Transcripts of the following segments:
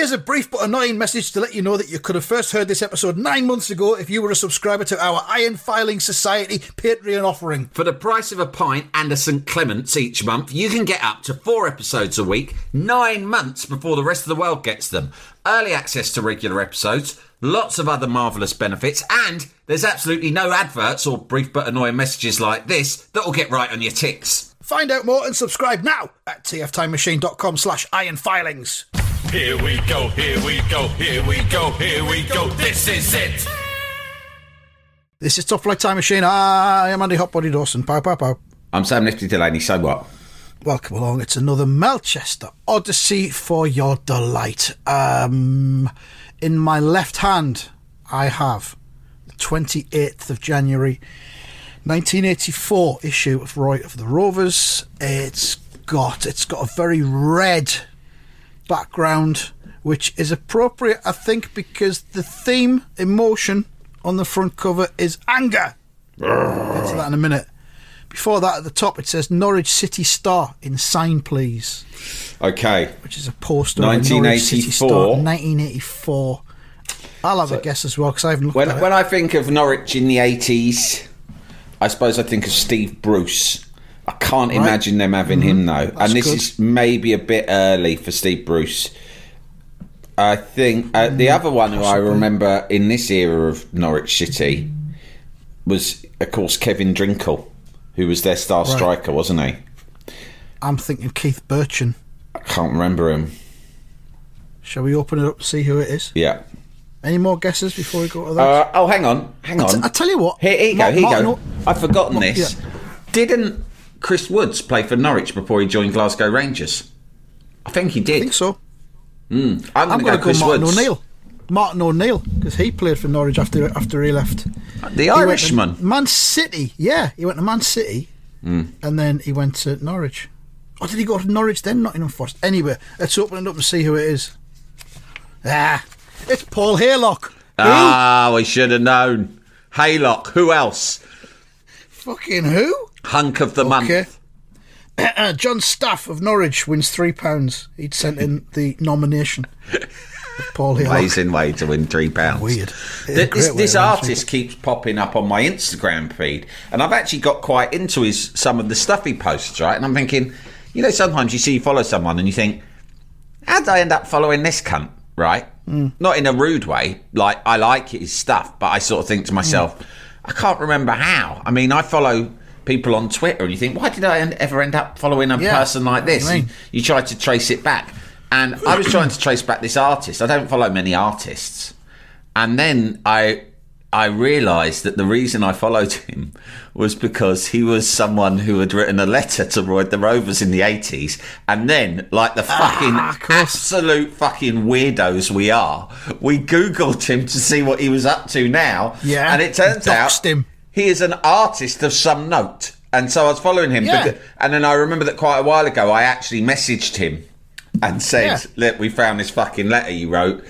Here's a brief but annoying message to let you know that you could have first heard this episode 9 months ago if you were a subscriber to our Iron Filing Society Patreon offering. For the price of a pint and a St Clement's each month, you can get up to 4 episodes a week, 9 months before the rest of the world gets them. Early access to regular episodes, lots of other marvellous benefits, and there's absolutely no adverts or brief but annoying messages like this that will get right on your tits. Find out more and subscribe now at tftimemachine.com/ironfilings. Here we go, here we go, here we go, here we go, this is it! This is Top Flight Time Machine. I am Andy Hotbody Dawson. Pow, pow, pow. I'm Sam Nifty Delaney, so what? Welcome along. It's another Melchester Odyssey for your delight. In my left hand, I have the 28th of January, 1984 issue of Roy of the Rovers. It's got a very red background, which is appropriate, I think, because the theme, emotion, on the front cover is anger. I'll get to that in a minute. Before that, at the top, it says Norwich City Star in sign, please. Okay. Which is a poster of Norwich City Star, 1984. I'll have a guess as well, because I haven't looked at it. When I think of Norwich in the 80s, I suppose I think of Steve Bruce. I can't imagine them having him, though. That's and this good. is maybe a bit early for Steve Bruce. I think the other one who I remember in this era of Norwich City was, of course, Kevin Drinkle, who was their star striker, wasn't he? I'm thinking Keith Burchin. I can't remember him. Shall we open it up and see who it is? Yeah. Any more guesses before we go to that? Hang on. I tell you what. Here you go. I've forgotten this. Yeah. Didn't Chris Woods play for Norwich before he joined Glasgow Rangers? I think he did. I think so. I'm going to go Chris Martin Woods. O'Neill. Martin O'Neill, because he played for Norwich after he left. The Irishman. Man City, yeah. He went to Man City, and then he went to Norwich. Or did he go to Norwich then? Nottingham Forest. Anyway, let's open it up and see who it is. It's Paul Haylock. We should have known. Haylock. Who else? Fucking who? Hunk of the month. John Staff of Norwich wins £3. He'd sent in the nomination. Paul Haylock. Amazing way to win £3. Weird. This artist keeps popping up on my Instagram feed, and I've actually got quite into some of the stuff he posts, right? And I'm thinking, sometimes you follow someone and you think, how did I end up following this cunt, right? Not in a rude way. Like, I like his stuff, but I sort of think to myself, I can't remember how. I mean, I follow people on Twitter and you think, why did I ever end up following a person like this? And you try to trace it back. And I was trying to trace back this artist. I don't follow many artists. And then I realised that the reason I followed him was because he was someone who had written a letter to Roy the Rovers in the 80s. And then, like the fucking absolute fucking weirdos we are, we Googled him to see what he was up to now. Yeah. And it turns out he is an artist of some note. And so I was following him. Yeah. And then I remember that quite a while ago, I actually messaged him and said, look, we found this fucking letter you wrote.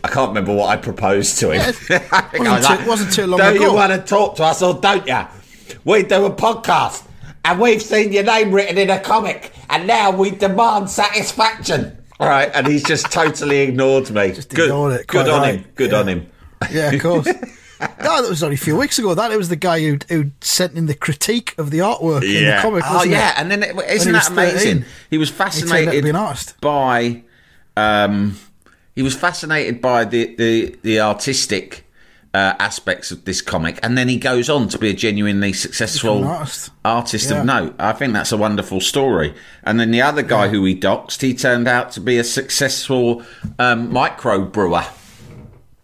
I can't remember what I proposed to him. It wasn't too long ago. Do you want to talk to us or don't you? We do a podcast and we've seen your name written in a comic and now we demand satisfaction. All right, and he's just totally ignored me. Just ignored it. Good on him. Good on him. Yeah, of course. No, that was only a few weeks ago. It was the guy who sent in the critique of the artwork in the comic, wasn't it? And then isn't that amazing? He was fascinated by he was fascinated by the artistic aspects of this comic, and then he goes on to be a genuinely successful artist of note. I think that's a wonderful story. And then the other guy who he doxed, he turned out to be a successful micro brewer.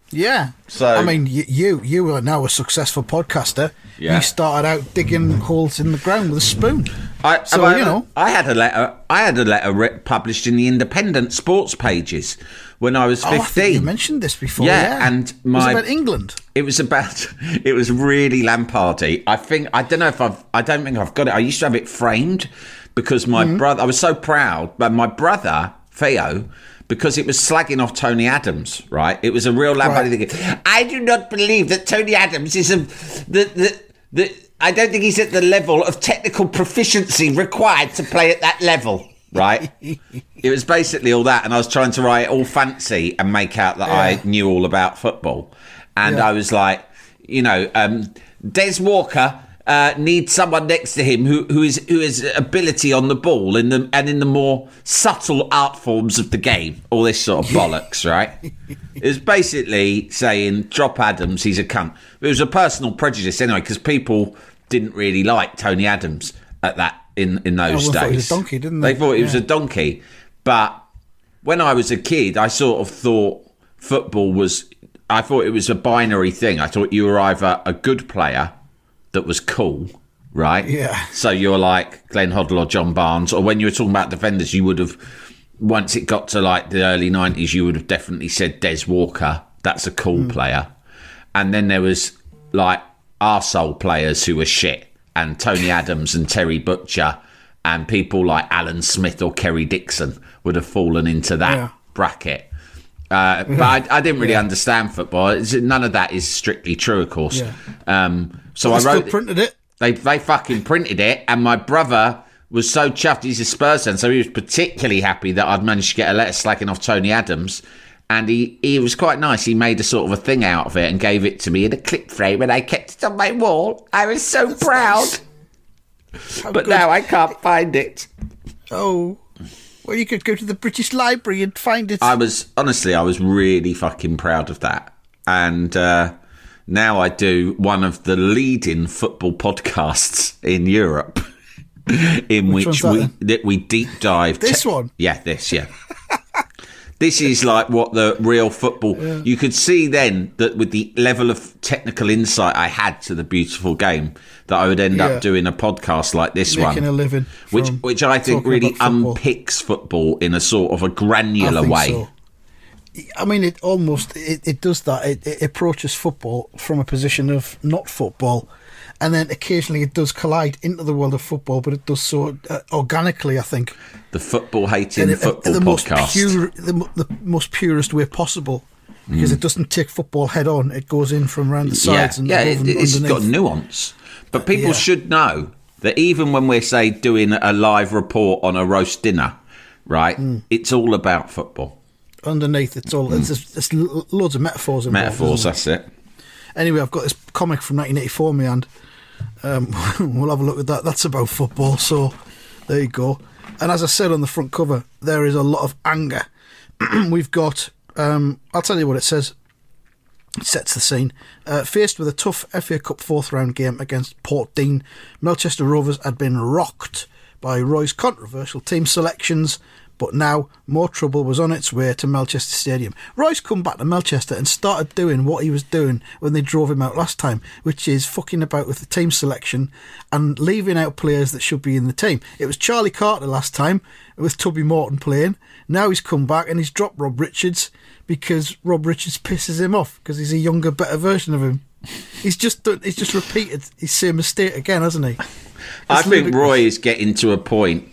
Yeah. So I mean, you are now a successful podcaster. Yeah. You started out digging holes in the ground with a spoon. I had a letter published in the Independent sports pages when I was 15. I think you mentioned this before. Yeah, and it was about England. It was really Lampardy. I don't think I've got it. I used to have it framed because my brother. I was so proud, but my brother Theo. Because it was slagging off Tony Adams, right? It was a real Lampardy thing. I do not believe that Tony Adams is I don't think he's at the level of technical proficiency required to play at that level, right? It was basically all that, and I was trying to write it all fancy and make out that I knew all about football. And I was like, Des Walker needs someone next to him who is ability on the ball in the more subtle art forms of the game. All this sort of bollocks, right? It was basically saying, drop Adams, he's a cunt. It was a personal prejudice anyway, because people didn't really like Tony Adams at that in those days. Thought he was a donkey, didn't they? They thought he was a donkey. But when I was a kid, I sort of thought football was... I thought it was a binary thing. I thought you were either a good player that was cool, right? Yeah. So you're like Glenn Hoddle or John Barnes, or when you were talking about defenders, you would have, once it got to like the early 90s, you would have definitely said Des Walker, that's a cool player. And then there was like arsehole players who were shit, and Tony Adams and Terry Butcher and people like Alan Smith or Kerry Dixon would have fallen into that bracket. But I didn't really understand football. None of that is strictly true, of course. So I wrote. Printed it. They fucking printed it, and my brother was so chuffed. He's a Spurs fan, so he was particularly happy that I'd managed to get a letter slacking off Tony Adams. And he was quite nice. He made a sort of a thing out of it and gave it to me in a clip frame, and I kept it on my wall. I was so proud. Nice. But now I can't find it. Oh. Well, you could go to the British Library and find it. I was really fucking proud of that. And now I do one of the leading football podcasts in Europe, in which we deep dive. This one? Yeah, this, yeah. This is like what the real football... Yeah. You could see then that with the level of technical insight I had to the beautiful game, that I would end up doing a podcast like this Making a living. Which I think really unpicks football in a sort of a granular way. So. I mean, it does that. It approaches football from a position of not football. And then occasionally it does collide into the world of football, but it does so organically, I think. The football-hating football podcast. The most purest way possible, because it doesn't take football head-on. It goes in from around the sides and it's underneath. Got nuance. But people should know that even when we're, say, doing a live report on a roast dinner, right, it's all about football. Underneath, it's all... There's loads of metaphors involved. Metaphors, that's it. Anyway, I've got this comic from 1984 in my hand. We'll have a look at that. That's about football, so there you go. And as I said on the front cover, there is a lot of anger. We've got, I'll tell you what it says. It sets the scene. Faced with a tough FA Cup fourth round game against Port Dean, Melchester Rovers had been rocked by Roy's controversial team selections, but now more trouble was on its way to Melchester Stadium. Roy's come back to Melchester and started doing what he was doing when they drove him out last time, which is fucking about with the team selection and leaving out players that should be in the team. It was Charlie Carter last time with Tubby Morton playing. Now he's come back and he's dropped Rob Richards because Rob Richards pisses him off because he's a younger, better version of him. He's just repeated his same mistake again, hasn't he? I think Roy is getting to a point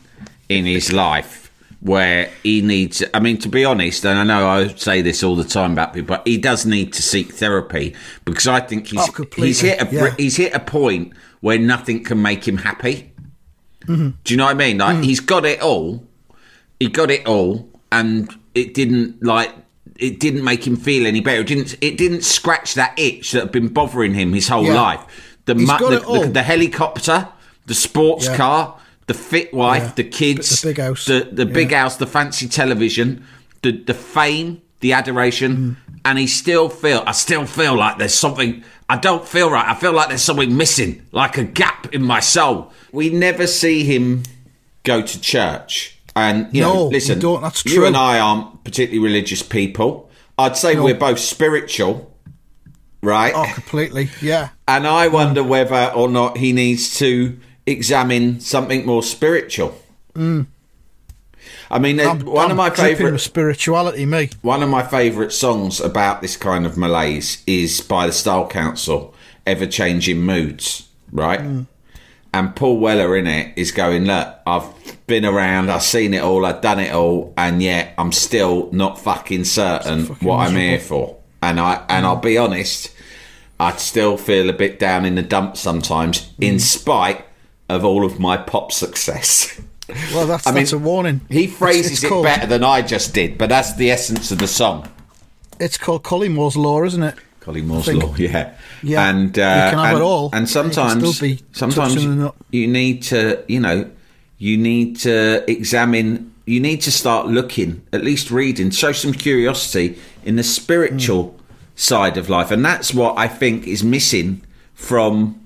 in his life where he needs... I mean, to be honest, and I know I say this all the time about people, but he does need to seek therapy because I think he's hit a point where nothing can make him happy. Mm-hmm. Do you know what I mean? Like he's got it all. He got it all, and it didn't make him feel any better. It didn't scratch that itch that had been bothering him his whole life. The helicopter, the sports car, the fit wife, the kids, the big house, the big house, the fancy television, the fame, the adoration, and I still feel like there's something. I don't feel right. I feel like there's something missing, like a gap in my soul. We never see him go to church, and listen, we don't. That's true. You and I aren't particularly religious people. I'd say we're both spiritual, right? Oh, completely, yeah. And I wonder whether or not he needs to examine something more spiritual. I mean, one of my favourite spirituality. One of my favourite songs about this kind of malaise is by the Style Council, "Ever Changing Moods," right? And Paul Weller in it is going, "Look, I've been around, I've seen it all, I've done it all, and yet I'm still not fucking certain what I'm here for." And I'll be honest, I still feel a bit down in the dumps sometimes, in spite of all of my pop success. Well, that's a warning. He phrases It's called, it better than I just did, but that's the essence of the song. It's called Collymmore's Law, isn't it? Collymmore's Law, yeah. Yeah, and you can have it all, and sometimes you need to, you need to examine. You need to start looking, at least reading, show some curiosity in the spiritual side of life, and that's what I think is missing from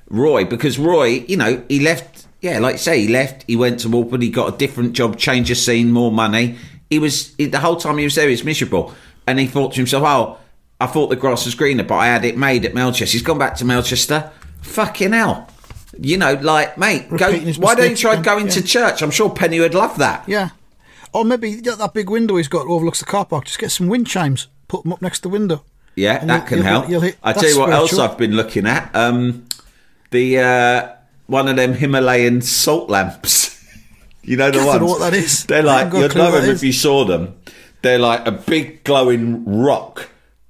Roy. Because Roy, he left. Yeah, like you say, he left. He went to Walford. He got a different job, change of scene, more money. The whole time he was there, he was miserable, and he thought to himself, "Oh, I thought the grass was greener, but I had it made at Melchester." He's gone back to Melchester. Fucking hell. Mate, why don't you try going to church? I'm sure Penny would love that. Yeah. Or maybe that big window he's got overlooks the car park. Just get some wind chimes, put them up next to the window. Yeah, that can help. I'll tell you what else I've been looking at. One of them Himalayan salt lamps. You know the ones? I don't know what that is. They're like, you'd know them if you saw them. They're like a big glowing rock,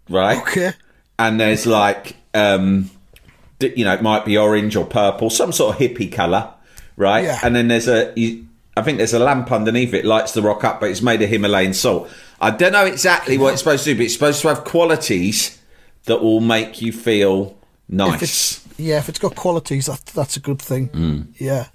right? Okay. And there's like, it might be orange or purple, some sort of hippie colour, right? Yeah. And then there's I think there's a lamp underneath it, lights the rock up, but it's made of Himalayan salt. I don't know exactly what it's supposed to do, but it's supposed to have qualities that will make you feel nice. If it's got qualities, that's a good thing. Yeah.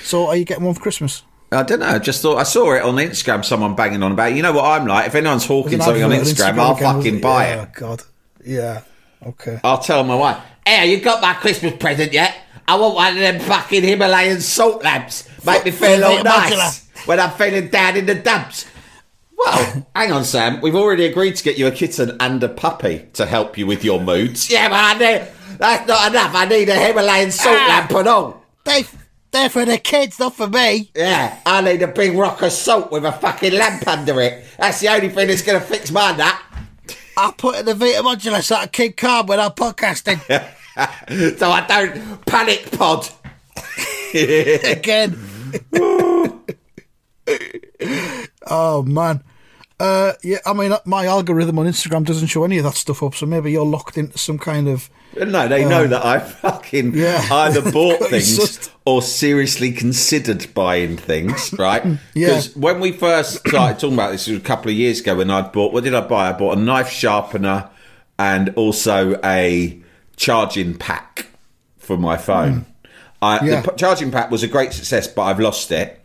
So are you getting one for Christmas? I don't know. I just thought I saw it on Instagram. Someone banging on about it. You know what I'm like? If anyone's hawking something on Instagram, I'll fucking buy it. Oh God. Yeah. Okay. I'll tell my wife, "Hey, you got my Christmas present yet? I want one of them fucking Himalayan salt lamps. Make me feel all nice when I'm feeling down in the dumps." Well, hang on, Sam. We've already agreed to get you a kitten and a puppy to help you with your moods. Yeah, but that's not enough. I need a Himalayan salt lamp and all. They're for the kids, not for me. Yeah, I need a big rock of salt with a fucking lamp under it. That's the only thing that's going to fix my nut. I'll put in the Vita Modulus at a King Calm when I'm podcasting. So I don't panic pod. Again. Oh, man. My algorithm on Instagram doesn't show any of that stuff up, so maybe you're locked into some kind of... No, they know that I fucking either bought things or seriously considered buying things, right? Because when we first started talking about this, it was a couple of years ago when I'd bought... What did I buy? I bought a knife sharpener and also a charging pack for my phone. The charging pack was a great success, but I've lost it.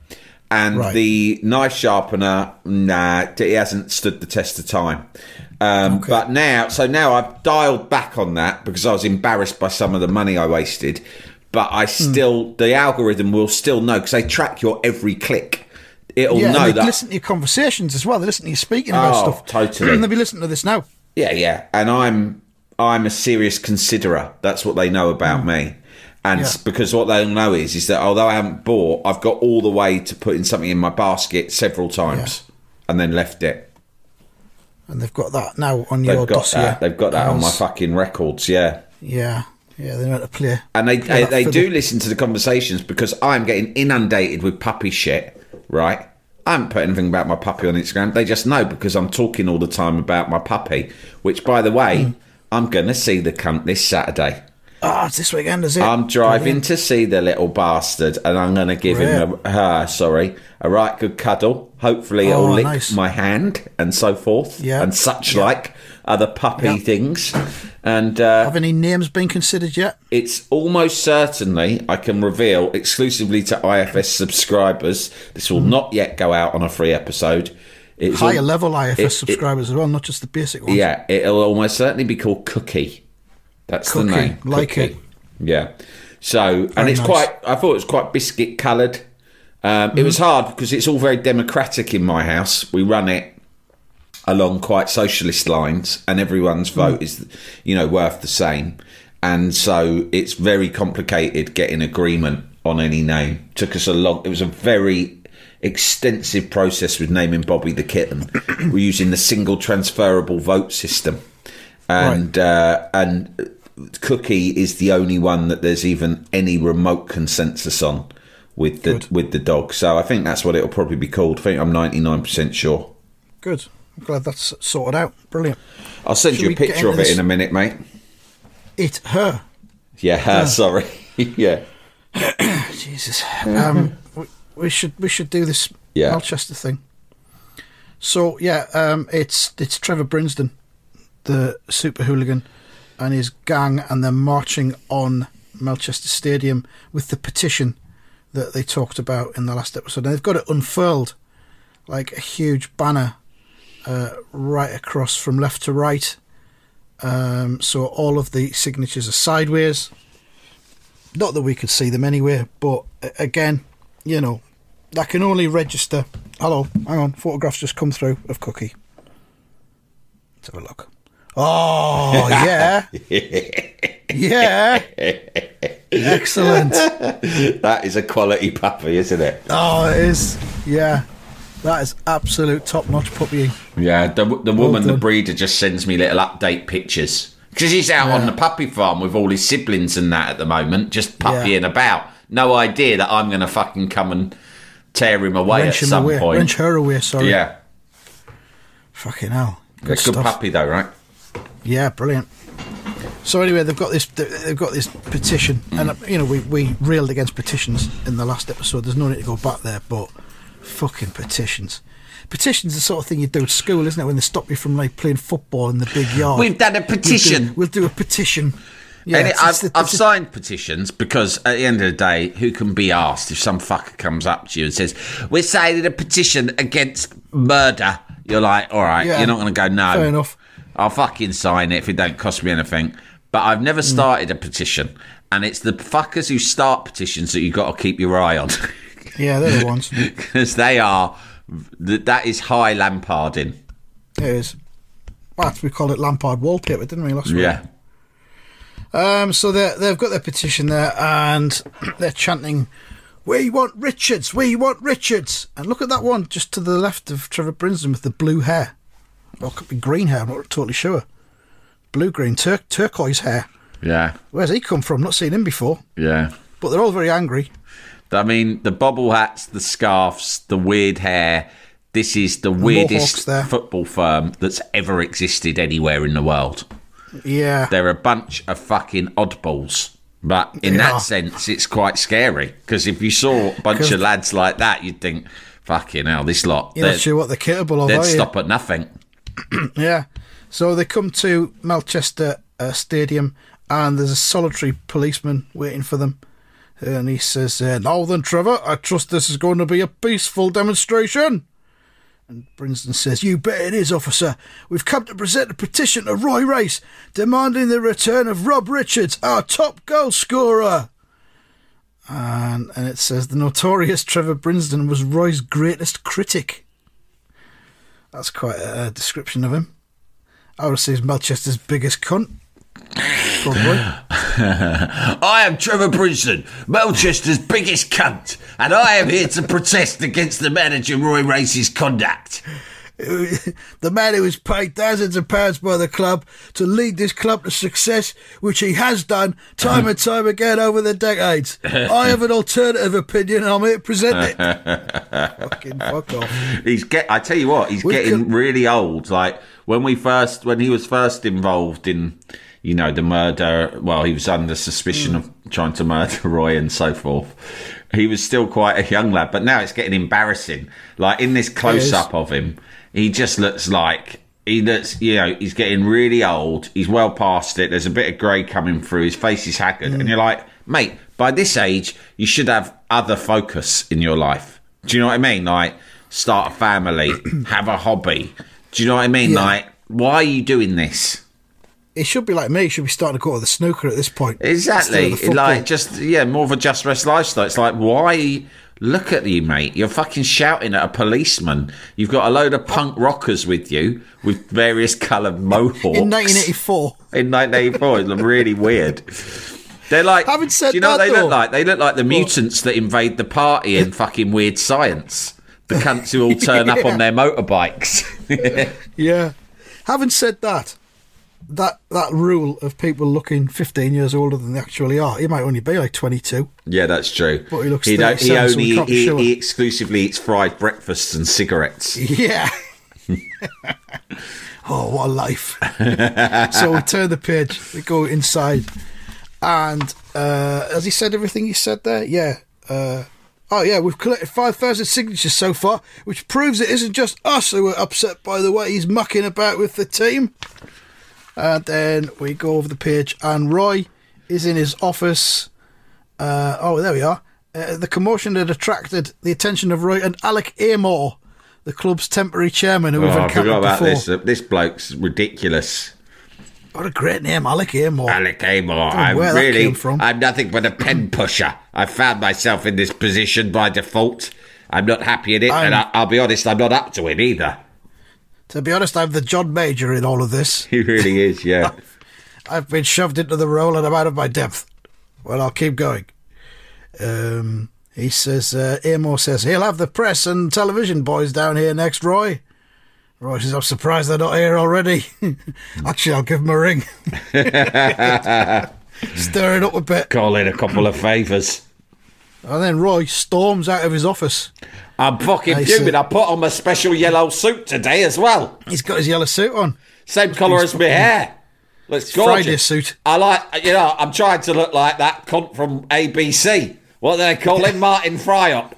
And the knife sharpener, it hasn't stood the test of time. But now I've dialed back on that because I was embarrassed by some of the money I wasted. But I still, the algorithm will still know because they track your every click. It'll know that. They listen to your conversations as well. They listen to you speaking about stuff. Totally. They'll be listening to this now. Yeah. And I'm a serious considerer. That's what they know about me. And because what they'll know is that although I haven't bought, I've got all the way to putting something in my basket several times and then left it. And they've got that now on your dossier. They've got that on my fucking records, Yeah, they know how to play. And they do listen to the conversations because I'm getting inundated with puppy shit, right? I haven't put anything about my puppy on Instagram. They just know because I'm talking all the time about my puppy, which, by the way, I'm going to see the cunt this Saturday. Oh, it's this weekend, is it? I'm driving to see the little bastard, and I'm going to give him a right good cuddle. Hopefully it'll lick my hand and so forth, and such like other puppy things. And have any names been considered yet? It's almost certainly, I can reveal, exclusively to IFS subscribers. This will not yet go out on a free episode. It's higher level IFS subscribers as well, not just the basic ones. Yeah, it'll almost certainly be called Cookie. That's the name. Like Cookie. it. Yeah. So, and it's nice. I thought it was quite biscuit coloured. It was hard because it's all very democratic in my house. We run it along quite socialist lines and everyone's vote is, worth the same. And so it's very complicated getting agreement on any name. Took us it was a very extensive process with naming Bobby the kitten. We're using the single transferable vote system. And Cookie is the only one that there's even any remote consensus on with the dog. So I think that's what it'll probably be called. I think I'm 99% sure. Good. I'm glad that's sorted out. Brilliant. I'll send you a picture of it in a minute, mate. Her? Yeah, her, sorry. Yeah. Jesus. we should do this Yeah. Melchester thing. So it's Trevor Brinsden, the super hooligan, and his gang, and they're marching on Melchester Stadium with the petition that they talked about in the last episode. And they've got it unfurled like a huge banner right across from left to right. So all of the signatures are sideways. Not that we could see them anywhere, but again, you know, that can only register. Hello, hang on, photographs just come through of Cookie. Let's have a look. Oh, yeah. Yeah. Excellent. That is a quality puppy, isn't it? Oh, it is. Yeah. That is absolute top-notch puppying. Yeah, the woman, the breeder, just sends me little update pictures. Because he's out on the puppy farm with all his siblings and that at the moment, just puppying about. No idea that I'm going to fucking come and tear him away at some point. Wrench her away, sorry. Yeah. Fucking hell. Good puppy though, right? Yeah, brilliant. So anyway, they've got this petition, and you know we railed against petitions in the last episode. There's no need to go back there, but fucking petitions. Petitions are the sort of thing you do at school, isn't it? When they stop you from like playing football in the big yard. We've done a petition. We'll do a petition. Yeah, and I've signed petitions because at the end of the day, who can be asked if some fucker comes up to you and says, "We're signing a petition against murder"? You're like, all right, you're not going to go, no. Fair enough. I'll fucking sign it if it don't cost me anything. But I've never started a petition, and it's the fuckers who start petitions that you've got to keep your eye on. Yeah, they're the ones. Because that is high Lamparding. It is. Well, we called it Lampard wallpaper, didn't we, last week? Yeah. So they've got their petition there, and they're chanting, "We want Richards! We want Richards!" And look at that one just to the left of Trevor Brinsden with the blue hair. Well, it could be green hair, I'm not totally sure. Blue-green, turquoise hair. Yeah. Where's he come from? Not seen him before. Yeah. But they're all very angry. I mean, the bobble hats, the scarves, the weird hair. This is the weirdest football firm that's ever existed anywhere in the world. Yeah. They're a bunch of fucking oddballs. But in that sense, it's quite scary. Because if you saw a bunch of lads like that, you'd think, fucking hell, this lot. You're not sure what they're capable of, they'd stop at nothing. Yeah. So they come to Melchester Stadium, and there's a solitary policeman waiting for them. And he says, "Now then, Trevor, I trust this is going to be a peaceful demonstration." And Brinsden says, "You bet it is, officer. We've come to present a petition to Roy Race, demanding the return of Rob Richards, our top goal scorer." And it says, "The notorious Trevor Brinsden was Roy's greatest critic." That's quite a description of him. I would say he's Melchester's biggest cunt. Probably. I am Trevor Brinsden, Melchester's biggest cunt, and I am here to protest against the manager Roy Race's conduct. The man who was paid thousands of pounds by the club to lead this club to success, which he has done time and time again over the decades. I have an alternative opinion, and I'm here to present it. Fucking fuck off. I tell you what, he's getting really old. Like when he was first involved in, you know, the murder. Well, he was under suspicion of trying to murder Roy and so forth. He was still quite a young lad, but now it's getting embarrassing. Like in this close up of him, he just looks like he's getting really old. He's well past it. There's a bit of grey coming through. His face is haggard. And you're like, mate, by this age, you should have other focus in your life. Do you know what I mean? Like, start a family, have a hobby. Do you know what I mean? Yeah. Like, why are you doing this? He should be like me. He should be starting to go to the snooker at this point. Exactly. Like, more of a just rest lifestyle. It's like, why... Look at you, mate. You're fucking shouting at a policeman. You've got a load of punk rockers with you with various coloured mohawks. In 1984. In 1984. It's really weird. They're like... Having said do you know that, what they look like? They look like the mutants that invade the party in fucking Weird Science. The cunts who all turn up on their motorbikes. Yeah. Having said that rule of people looking 15 years older than they actually are, he might only be like 22. Yeah, that's true. But he looks 37, he exclusively eats fried breakfasts and cigarettes. Yeah. Oh, what a life. So we turn the page, we go inside, and has he said everything he said there? Yeah. Oh, yeah, we've collected 5,000 signatures so far, which proves it isn't just us who are upset by the way he's mucking about with the team. And then we go over the page, and Roy is in his office. There we are. The commotion had attracted the attention of Roy and Alec Amor, the club's temporary chairman, who we've encountered before. I forgot about this. This bloke's ridiculous. What a great name, Alec Amor. Alec Amor. I'm nothing but a pen pusher. I found myself in this position by default. I'm not happy in it, and I'll be honest, I'm not up to it either. To be honest, I'm the John Major in all of this. He really is, yeah. I've been shoved into the role and I'm out of my depth. Well, I'll keep going. He says, Amor says, he'll have the press and television boys down here next, Roy. Roy says, I'm surprised they're not here already. Actually, I'll give them a ring. Stir it up a bit. Call in a couple of favours. And then Roy storms out of his office. I'm fucking fuming. I put on my special yellow suit today as well. He's got his yellow suit on. Same colour as my hair. Looks gorgeous. Friday suit. I like, I'm trying to look like that cunt from ABC. What do they call him? Martin Fryup.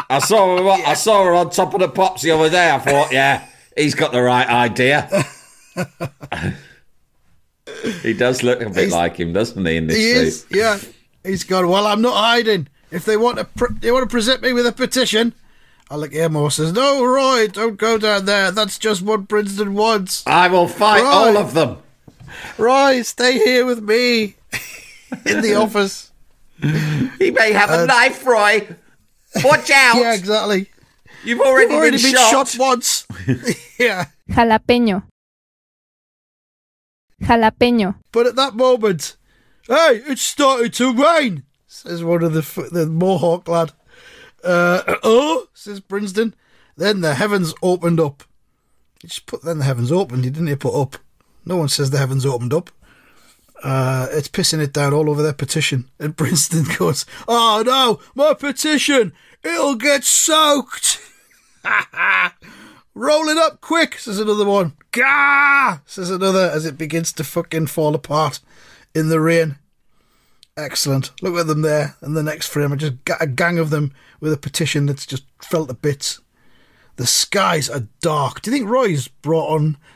I saw her on Top of the Pops the other day. I thought, yeah, he's got the right idea. He does look a bit like him, doesn't he, in this suit? Yeah. He's gone, well, I'm not hiding. If they want to present me with a petition, Alec Amor says, no, Roy, don't go down there. That's just what Princeton wants. I will fight all of them. Roy, stay here with me in the office. He may have a knife, Roy. Watch out. Yeah, exactly. You've already been shot once. Yeah. Jalapeño. But at that moment, hey, it's starting to rain, says one of the Mohawk lad. Says Princeton. Then the heavens opened up. He just put then the heavens opened. He didn't put up. No one says the heavens opened up. It's pissing it down all over their petition. And Princeton goes, oh no, my petition, it'll get soaked. Roll it up quick, says another one. Gah, says another as it begins to fucking fall apart in the rain. Excellent. Look at them there. And the next frame, I just got a gang of them with a petition that's just fell to bits. The skies are dark. Do you think Roy's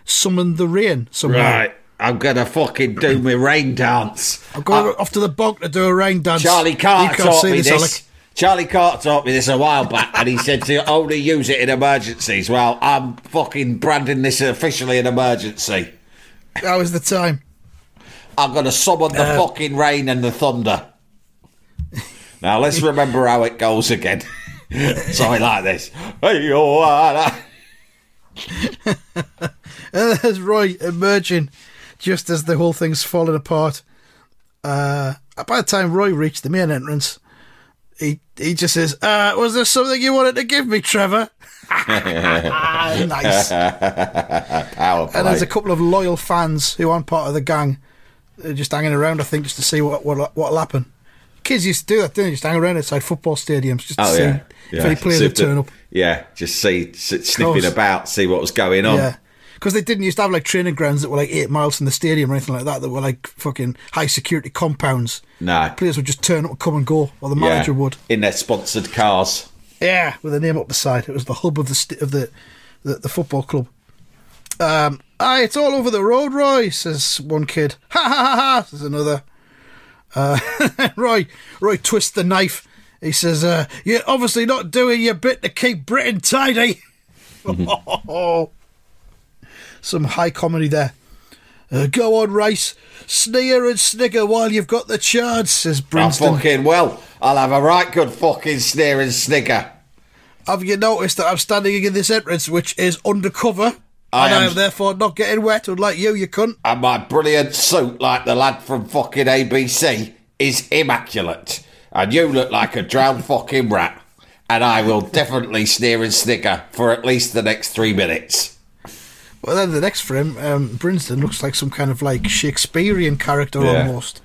summoned the rain somehow? Right. I'm going to fucking do my rain dance. I'm going off to the bog to do a rain dance. Charlie Carter taught me this. Charlie Carter taught me this a while back, and he said to only use it in emergencies. Well, I'm fucking branding this officially an emergency. That was the time. I'm going to summon the fucking rain and the thunder. Now, let's remember how it goes again. Something like this. And there's Roy emerging just as the whole thing's falling apart. By the time Roy reached the main entrance, he just says, was there something you wanted to give me, Trevor? Nice. Powerful. And there's a couple of loyal fans who aren't part of the gang just hanging around, I think, just to see what'll happen. Kids used to do that, didn't they? Just hang around outside football stadiums just to see if any players would turn up. Yeah, just sniffing about, see what was going on. Yeah, because they didn't used to have like training grounds that were like 8 miles from the stadium or anything like that were like fucking high security compounds. No. Players would just turn up and come and go, or the manager would. In their sponsored cars. Yeah, with a name up the side. It was the hub of the football club. It's all over the road, Roy, says one kid. Ha ha ha ha, says another. Roy twists the knife. He says, you're obviously not doing your bit to keep Britain tidy. Some high comedy there. Go on, Rice. Sneer and snigger while you've got the chance, says Princeton. I'll have a right good fucking sneer and snigger. Have you noticed that I'm standing in this entrance, which is undercover? I am therefore not getting wet, unlike you cunt. And my brilliant suit, like the lad from fucking ABC, is immaculate. And you look like a drowned fucking rat. And I will definitely sneer and snigger for at least the next 3 minutes. Well, then the next frame, Princeton looks like some kind of like Shakespearean character almost.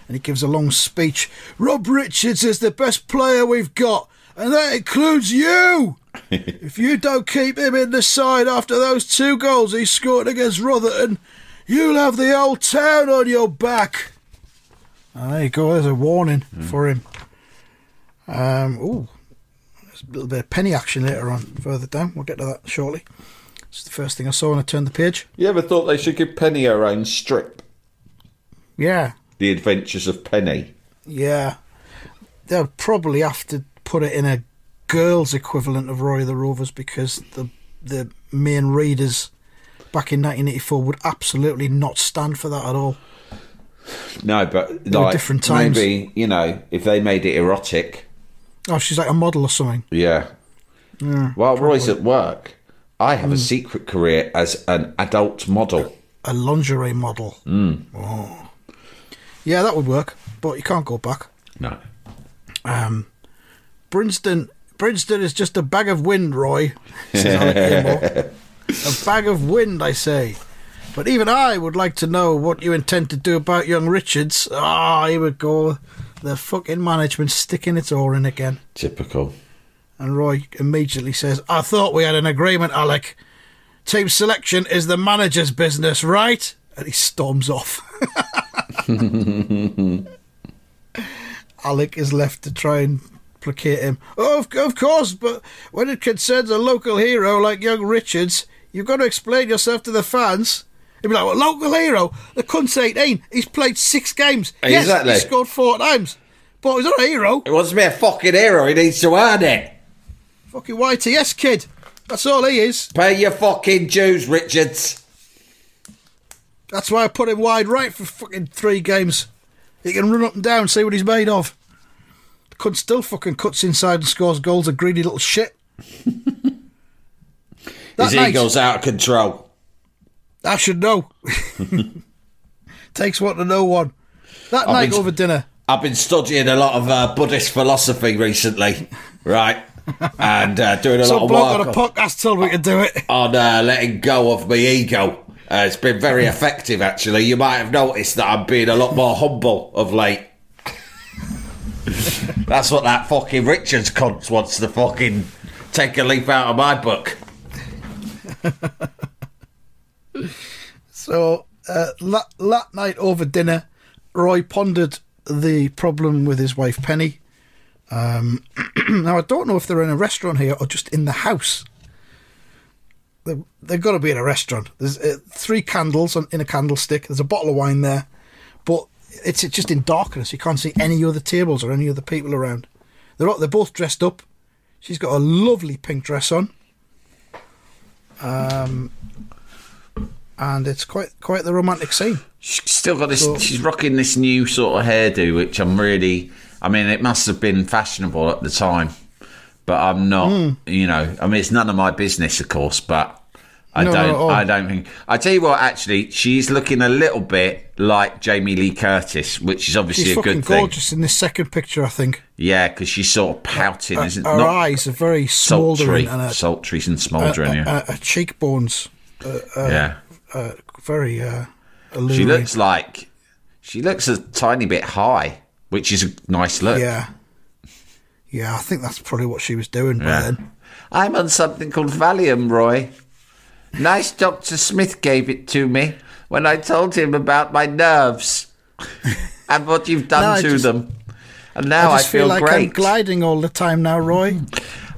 And he gives a long speech. Rob Richards is the best player we've got, and that includes you. If you don't keep him in the side after those 2 goals he scored against Rotherham, you'll have the whole town on your back. There you go, there's a warning for him. a little bit of penny action later on, further down. We'll get to that shortly. It's the first thing I saw when I turned the page. You ever thought they should give Penny her own strip? Yeah. The Adventures of Penny. Yeah. They'll probably have to put it in a girls' equivalent of Roy of the Rovers, because the main readers back in 1984 would absolutely not stand for that at all. No, but There were different times. Maybe, if they made it erotic. Oh, she's like a model or something. Yeah. While probably. Roy's at work, I have a secret career as an adult model. A lingerie model. Oh. Yeah, that would work, but you can't go back. No. Brinston is just a bag of wind, Roy, says Alec Aymore. A bag of wind, I say. But even I would like to know what you intend to do about young Richards. Here we go. The fucking management sticking its oar in again. Typical. And Roy immediately says, I thought we had an agreement, Alec. Team selection is the manager's business, right? And he storms off. Alec is left to try and placate him. Oh, of course, but when it concerns a local hero like young Richards, you've got to explain yourself to the fans. He'd be like, well, local hero? The cunt's 18. He's played 6 games. Exactly. Yes, he scored 4 times. But he's not a hero. He wants to be a fucking hero. He needs to earn it. Fucking YTS kid. That's all he is. Pay your fucking dues, Richards. That's why I put him wide right for fucking 3 games. He can run up and down, see what he's made of. The cunt still fucking cuts inside and scores goals, a greedy little shit. His ego's out of control. I should know. Takes one to know one. That night over dinner. I've been studying a lot of Buddhist philosophy recently, right? And doing a lot of work. work on a podcast told me to do it. On letting go of my ego. It's been very effective, actually. You might have noticed that I'm being a lot more humble of late. That's what that fucking Richards cunt wants to fucking take a leaf out of my book. So, that night over dinner, Roy pondered the problem with his wife Penny. Now, I don't know if they're in a restaurant here or just in the house. They've got to be in a restaurant. There's 3 candles in a candlestick. There's a bottle of wine there. But it's just in darkness. You can't see any other tables or any other people around. They're both dressed up. She's got a lovely pink dress on. And it's quite the romantic scene. She's still got this. She's rocking this new sort of hairdo, which I'm really. I mean, it must have been fashionable at the time, but I'm not. It's none of my business, of course. But I don't think. I tell you what, actually, she's looking a little bit like Jamie Lee Curtis, which is obviously a good thing. She's fucking gorgeous in this second picture, I think. Yeah, because she's sort of pouting, isn't it? Her eyes are very sultry, smouldering, sultry and smouldering. Her cheekbones. Very alluring. She looks a tiny bit high, which is a nice look. Yeah, I think that's probably what she was doing by then. I'm on something called Valium, Roy. Nice Dr. Smith gave it to me when I told him about my nerves and what you've done to them. And now I feel like great. I'm gliding all the time now, Roy.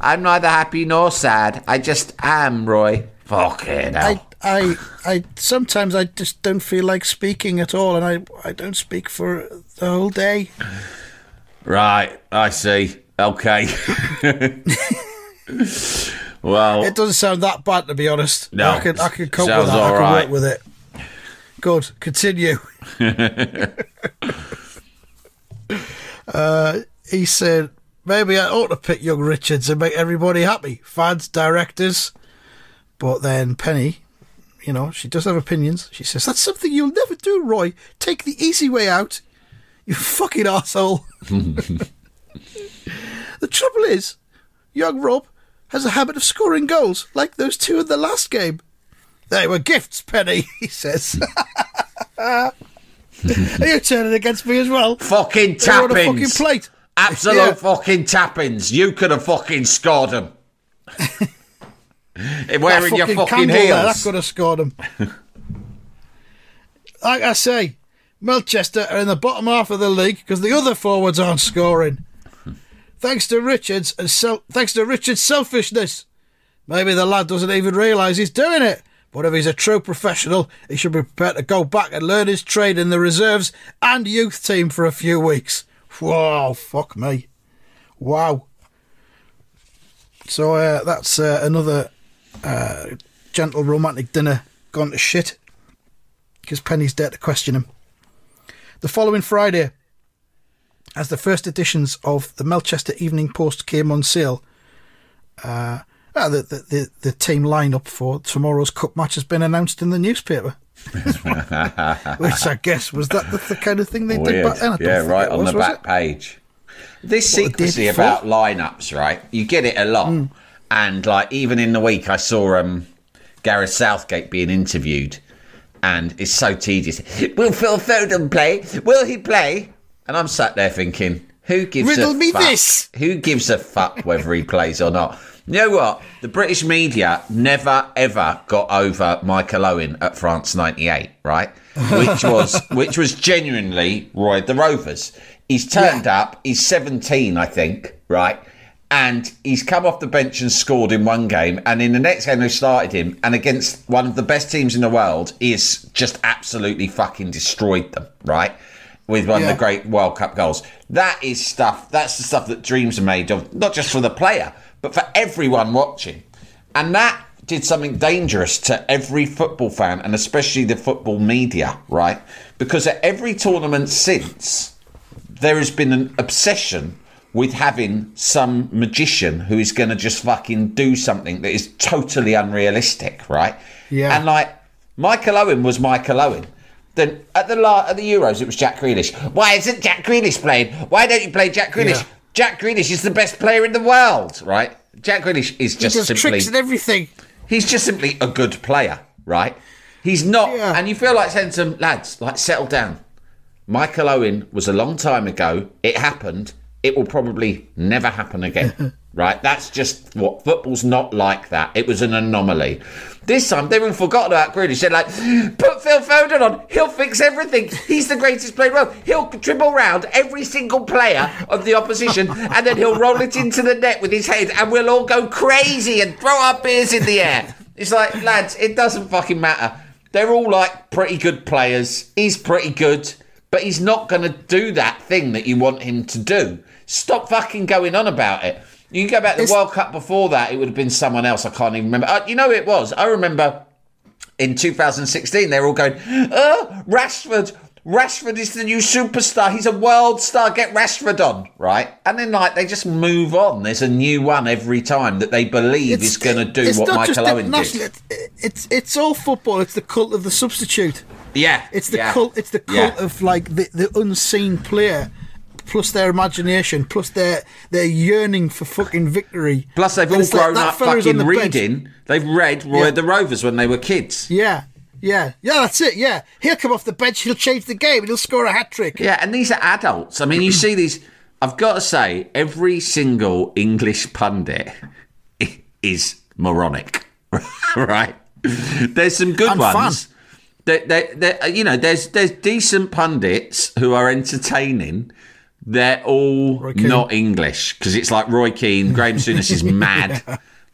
I'm neither happy nor sad. I just am, Roy. Fucking hell. I sometimes I just don't feel like speaking at all, and I don't speak for the whole day. Right, I see. Okay. Well, it doesn't sound that bad, to be honest. No, I can cope with that. I can work with it. Good. Continue. He said, maybe I ought to pick young Richards and make everybody happy. Fans, directors. But then Penny, she does have opinions. She says, that's something you'll never do, Roy. Take the easy way out. You fucking arsehole. The trouble is, young Rob has a habit of scoring goals, like those 2 in the last game. They were gifts, Penny, he says. Are you turning against me as well? Fucking tappings. On a fucking plate. Absolute fucking tappings. You could have fucking scored them. Wearing your fucking heels. That could have scored them. Like I say, Melchester are in the bottom half of the league because the other forwards aren't scoring. thanks to Richard's selfishness. Maybe the lad doesn't even realise he's doing it. But if he's a true professional, he should be prepared to go back and learn his trade in the reserves and youth team for a few weeks. Whoa, fuck me. Wow. So that's another gentle romantic dinner gone to shit. Because Penny's there to question him. The following Friday, as the first editions of the Melchester Evening Post came on sale, the team lineup for tomorrow's cup match has been announced in the newspaper. Which I guess was that the kind of thing they did back then. Yeah, right on the back page. This secrecy about lineups, right? You get it a lot, and like even in the week, I saw Gareth Southgate being interviewed, and it's so tedious. Will Phil Foden play? Will he play? And I'm sat there thinking, who gives Riddle a me fuck? this. Who gives a fuck whether he plays or not? You know what? The British media never ever got over Michael Owen at France '98, right? Which was genuinely Roy the Rovers. He's turned up. He's 17, I think, right? And he's come off the bench and scored in one game. And in the next game, they started him. And against one of the best teams in the world, he has just absolutely fucking destroyed them, right? With one of the great World Cup goals. That is stuff. That's the stuff that dreams are made of, not just for the player, but for everyone watching. And that did something dangerous to every football fan, and especially the football media, right? Because at every tournament since, there has been an obsession with having some magician who is going to just fucking do something that is totally unrealistic, right? Yeah. And like, Michael Owen was Michael Owen. Then at the Euros, it was Jack Grealish. Why isn't Jack Grealish playing? Why don't you play Jack Grealish? Yeah. Jack Grealish is the best player in the world, right? Jack Grealish is just simply... He does tricks and everything. He's just simply a good player, right? He's not... Yeah. And you feel like saying to them, lads, like, settle down. Michael Owen was a long time ago. It happened. It will probably never happen again, right? That's just what... Football's not like that. It was an anomaly. This time, they even forgotten about Grealish. They're like, put Phil Foden on. He'll fix everything. He's the greatest player in the world. He'll dribble round every single player of the opposition, and then he'll roll it into the net with his head, and we'll all go crazy and throw our beers in the air. It's like, lads, it doesn't fucking matter. They're all like pretty good players. He's pretty good, but he's not going to do that thing that you want him to do. Stop fucking going on about it. You can go back to the World Cup before that, it would have been someone else. I can't even remember. You know who it was? I remember in 2016, they were all going, oh, Rashford is the new superstar. He's a world star. Get Rashford on, right? And then, like, they just move on. There's a new one every time that they believe is going to do what Michael Owen did. It's all football. It's the cult of the substitute. Yeah. It's the cult. It's the cult of, like, the unseen player. Plus their imagination, plus their yearning for fucking victory. Plus they've all grown up fucking reading. They've read Roy the Rovers when they were kids. Yeah, that's it, yeah. He'll come off the bench, he'll change the game, and he'll score a hat-trick. Yeah, and these are adults. I mean, you see these... I've got to say, every single English pundit is moronic, right? There's some good ones. You know, there's decent pundits who are entertaining. They're all not English, because it's like Roy Keane, Graham Souness is mad.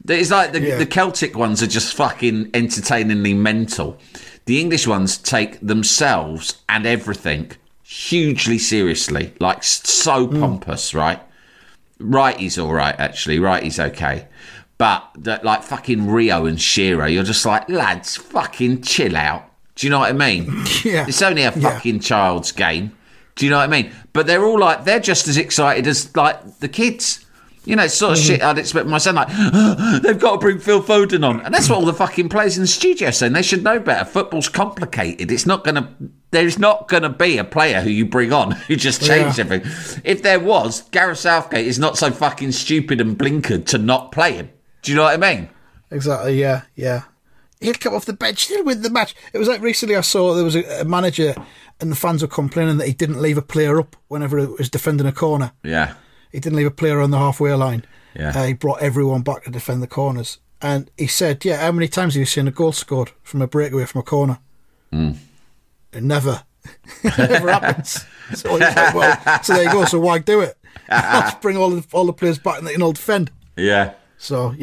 It's like the Celtic ones are just fucking entertainingly mental. The English ones take themselves and everything hugely seriously, like so pompous, right? Righty's all right, actually. Righty's okay. But like fucking Rio and Shearer, you're just like, lads, fucking chill out. Do you know what I mean? Yeah. It's only a fucking child's game. Do you know what I mean? But they're all like, they're just as excited as like the kids. You know, it's sort of shit I'd expect my son, like, oh, they've got to bring Phil Foden on. And that's what all the fucking players in the studio are saying. They should know better. Football's complicated. There's not going to be a player who you bring on who just changed everything. If there was, Gareth Southgate is not so fucking stupid and blinkered to not play him. Do you know what I mean? Exactly, yeah. He'll come off the bench, he'll win the match. It was like recently I saw there was a manager and the fans were complaining that he didn't leave a player up whenever it was defending a corner. Yeah. He didn't leave a player on the halfway line. Yeah. He brought everyone back to defend the corners. And he said, how many times have you seen a goal scored from a breakaway from a corner? It never. It never happens. So he's like, well, so there you go, so why do it? Let's bring all the players back and they can all defend. Yeah. So,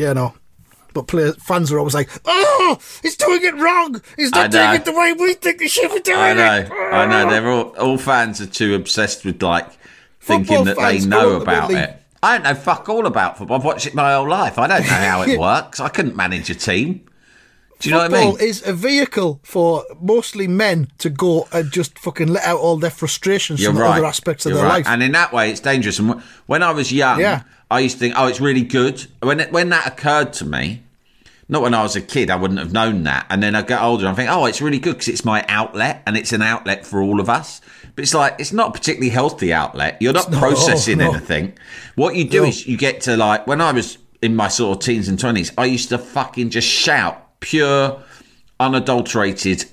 But fans are always like, oh, he's doing it wrong. He's not doing it the way we think he should be doing it. I know. They're all fans are too obsessed with, thinking that they know about it. I don't know fuck all about football. I've watched it my whole life. I don't know how it works. I couldn't manage a team. Do you know what I mean? Football is a vehicle for mostly men to go and just fucking let out all their frustrations from other aspects of their life. And in that way, it's dangerous. And when I was young, I used to think, it's really good. When that occurred to me, not when I was a kid, I wouldn't have known that. And then I get older and I think, it's really good because it's my outlet and it's an outlet for all of us. But it's not a particularly healthy outlet. You're not processing anything. What you do is you get to when I was in my sort of teens and 20s, I used to fucking just shout pure, unadulterated,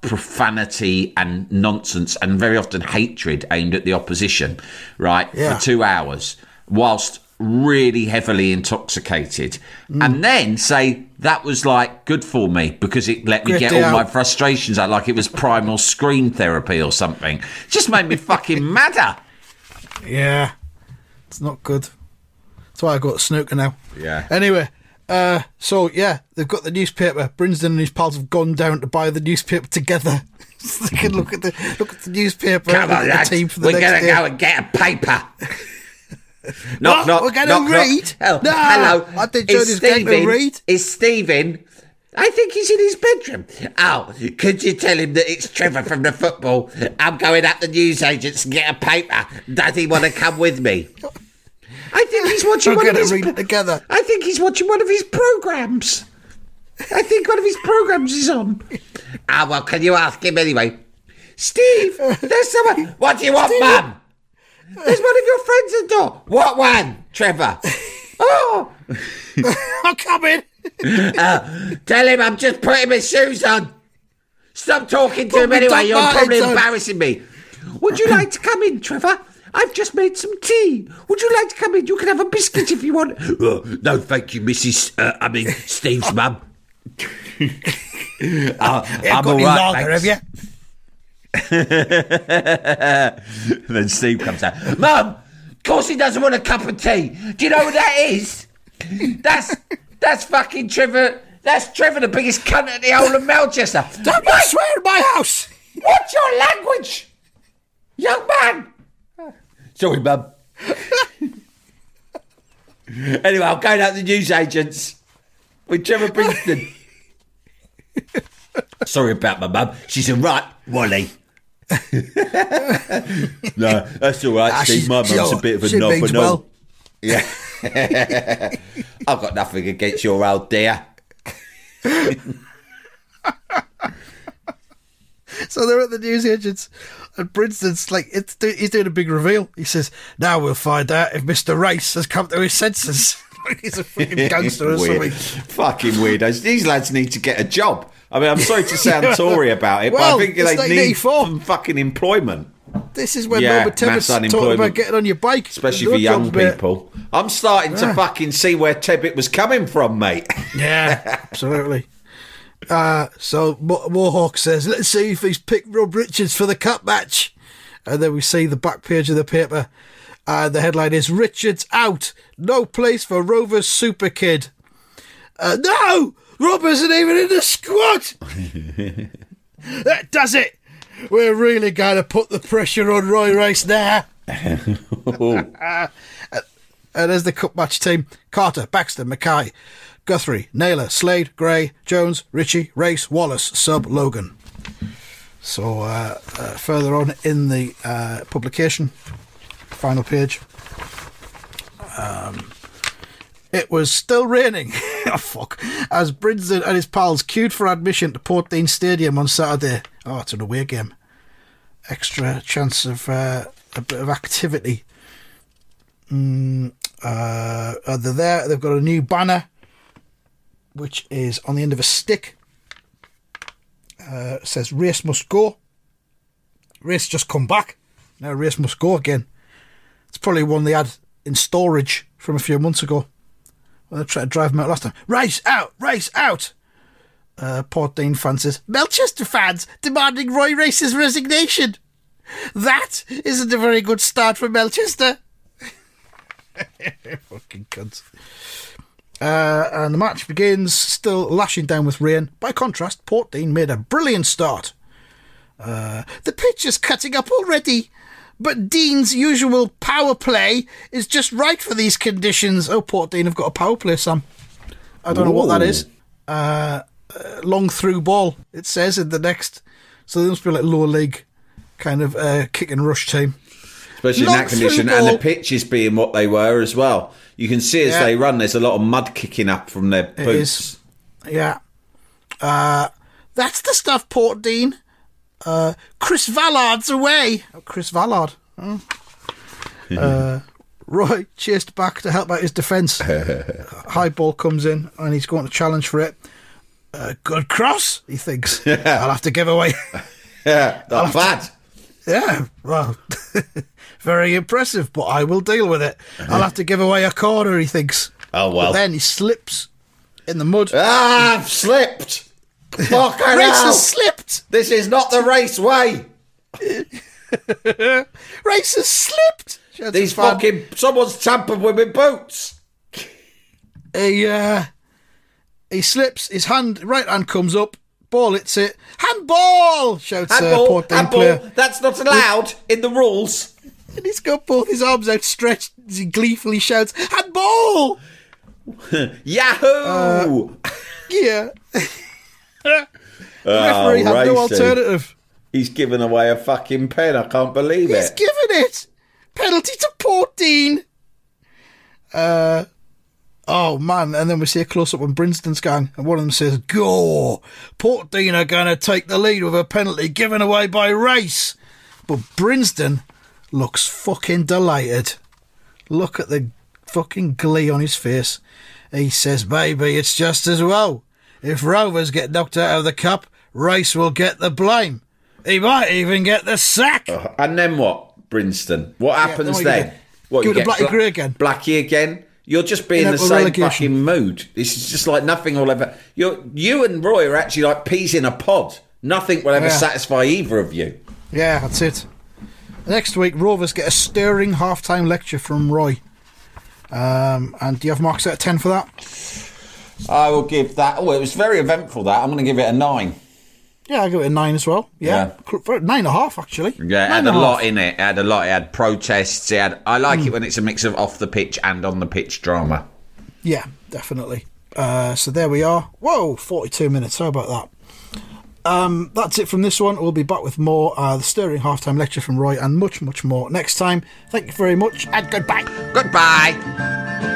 profanity and nonsense and very often hatred aimed at the opposition, right? For 2 hours whilst really heavily intoxicated. And then say that was good for me because it let me get all my frustrations out like it was primal screen therapy or something. It just made me fucking madder. Yeah. It's not good. That's why I go to snooker now. Yeah. Anyway, they've got the newspaper. Brinsden and his pals have gone down to buy the newspaper together. So they can look at the newspaper. Come on, lads. The team for the We're going to go and get a paper. Knock. We're going to read. Oh, no, hello. I think Johnny's going to read. Is Stephen? I think he's in his bedroom. Oh, could you tell him that it's Trevor from the football? I'm going up the newsagents and get a paper. Does he want to come with me? I think he's watching one of his... read it together. I think he's watching one of his programmes. I think one of his programmes is on. Well, can you ask him anyway? Steve, there's someone... What do you want, Mum? There's one of your friends at the door. What one, Trevor? Oh! I'm coming. Tell him I'm just putting my shoes on. Stop talking to him anyway. You're probably embarrassing me. Would you like to come in, Trevor? I've just made some tea. Would you like to come in? You can have a biscuit if you want. No, thank you, Steve's mum. I'm all right, have you? Then Steve comes out. Mum, of course he doesn't want a cup of tea. Do you know what that is? That's fucking Trevor. That's Trevor, the biggest cunt at the whole of Melchester. Don't you swear in my house. What's your language, young man? Sorry, Mum. Anyway, I'm going out to the newsagents with Trevor Brinsden. Sorry about my mum. She's a right Wally. No, that's all right, Steve. My mum's a bit of a knob and all. Yeah. I've got nothing against your old dear. So they're at the newsagents, and Brinsden's he's doing a big reveal. He says, "Now we'll find out if Mr. Rice has come to his senses." He's a fucking gangster or something. Fucking weirdos. These lads need to get a job. I mean, I'm sorry to sound Tory about it, but I think they need some fucking employment. This is when Robert Tebbett's talking about getting on your bike. Especially for young people. I'm starting to fucking see where Tebbett was coming from, mate. Yeah, absolutely. So Mohawk says, let's see if he's picked Rob Richards for the cup match. And then we see the back page of the paper. The headline is, Richards out. No place for Rovers Super Kid. No! Rob isn't even in the squad! That does it! We're really going to put the pressure on Roy Rice now. And there's the cup match team. Carter, Baxter, Mackay, Guthrie, Naylor, Slade, Gray, Jones, Ritchie, Race, Wallace, Sub, Logan. So further on in the publication, final page, it was still raining. Oh, fuck. As Brinsden and his pals queued for admission to Portdean Stadium on Saturday. Oh, it's an away game. Extra chance of a bit of activity. They're there. They've got a new banner, which is on the end of a stick. It says, race must go. Race just come back. Now race must go again. It's probably one they had in storage from a few months ago. Well, they tried to drive them out last time. Race out! Race out! Portdean fan says, Melchester fans demanding Roy Race's resignation. That isn't a very good start for Melchester. Fucking cunt. And the match begins, still lashing down with rain. By contrast, Port Dean made a brilliant start. The pitch is cutting up already, but Dean's usual power play is just right for these conditions. Oh, Port Dean have got a power play, Sam. I don't know what that is. Long through ball, it says in the next. So they must be like lower league kind of kick and rush team. Especially in that condition, and the pitches being what they were as well. You can see as they run, there's a lot of mud kicking up from their boots. Yeah. That's the stuff, Port Dean. Chris Vallard's away. Oh, Chris Vallard. Oh. Roy chased back to help out his defence. High ball comes in, and he's going to challenge for it. Good cross, he thinks. I'll have to give away. Not bad. Yeah, well, very impressive, but I will deal with it. I'll have to give away a corner, he thinks. Oh, well. But then he slips in the mud. I've slipped. Fuck Race has slipped. This is not the race way. Race has slipped. These fucking... Someone's tampered with my boots. He slips, his right hand comes up, ball hits it. Handball! Shouts Port Dean player. That's not allowed in the rules. And he's got both his arms outstretched as he gleefully shouts, handball! Yahoo! Yeah. The referee had no alternative. He's given away a fucking pen. I can't believe it. He's given it. Penalty to Port Dean. Oh, man. And then we see a close-up on Brinsden's gang, and one of them says, go! Port Dean are going to take the lead with a penalty given away by Race. But Brinsden looks fucking delighted. Look at the fucking glee on his face. He says, baby, it's just as well. If Rovers get knocked out of the cup, Race will get the blame. He might even get the sack. And then what, Brinsden? What happens then? What, give it to Blackie Gray again. Blackie again? You're just being the same fucking mood. This is just like nothing will ever... You and Roy are actually like peas in a pod. Nothing will ever satisfy either of you. Yeah, that's it. Next week, Rovers get a stirring half-time lecture from Roy. And do you have marks out of 10 for that? I will give that... Oh, it was very eventful, that. I'm going to give it a 9. Yeah, I'll give it a 9 as well. Yeah. 9.5, actually. Yeah, it had a lot in it. It had a lot. It had protests. I like it when it's a mix of off-the-pitch and on-the-pitch drama. Yeah, definitely. So there we are. Whoa, 42 minutes. How about that? That's it from this one. We'll be back with more the stirring halftime lecture from Roy and much, much more next time. Thank you very much and goodbye. Goodbye.